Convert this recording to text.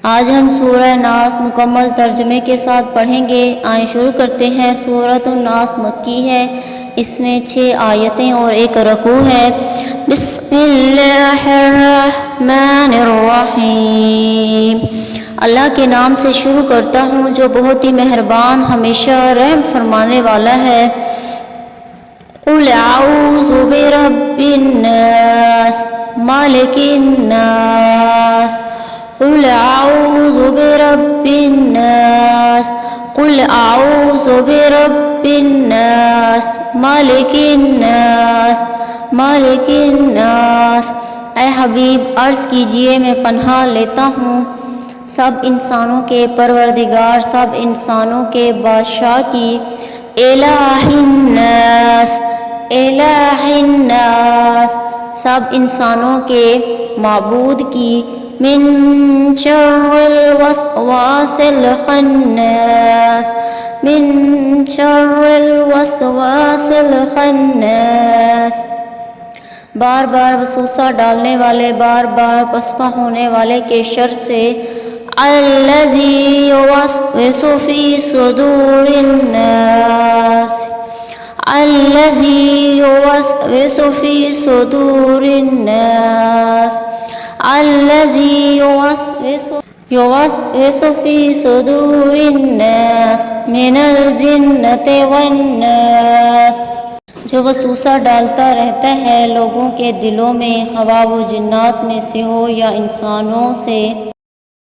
آج ہم سورہ ناس مکمل ترجمے کے ساتھ پڑھیں گے۔ آئیں شروع کرتے ہیں۔ سورۃ الناس مکی ہے، اس میں 6 آیتیں اور 1 رکوع ہے۔ بسم اللہ الرحمن الرحیم۔ اللہ کے نام سے شروع کرتا ہوں جو بہت ہی مہربان ہمیشہ رحم فرمانے والا ہے۔ قل اعوذ برب الناس مالک الناس قل اعوذ برب الناس قل اعوذ برب الناس مالک الناس مالک الناس۔ اے حبیب عرض کیجئے میں پناہ لیتا ہوں سب انسانوں کے پروردگار، سب انسانوں کے بادشاہ کی، الہ الناس الہ الناس، سب انسانوں کے معبود کی، من شر الوسواس الخناس من شر الوسواس الخناس، بار بار وسوسہ ڈالنے والے، بار بار پسپا ہونے والے کے شر سے، الذی یوسوس فی صدور الناس الذی یوسوس فی صدور الناس الذی یوسوس فی صدور الناس من الجنۃ والناس، جو وسوسہ ڈالتا رہتا ہے لوگوں کے دلوں میں، خواہ وہ جنات میں سے ہو یا انسانوں سے۔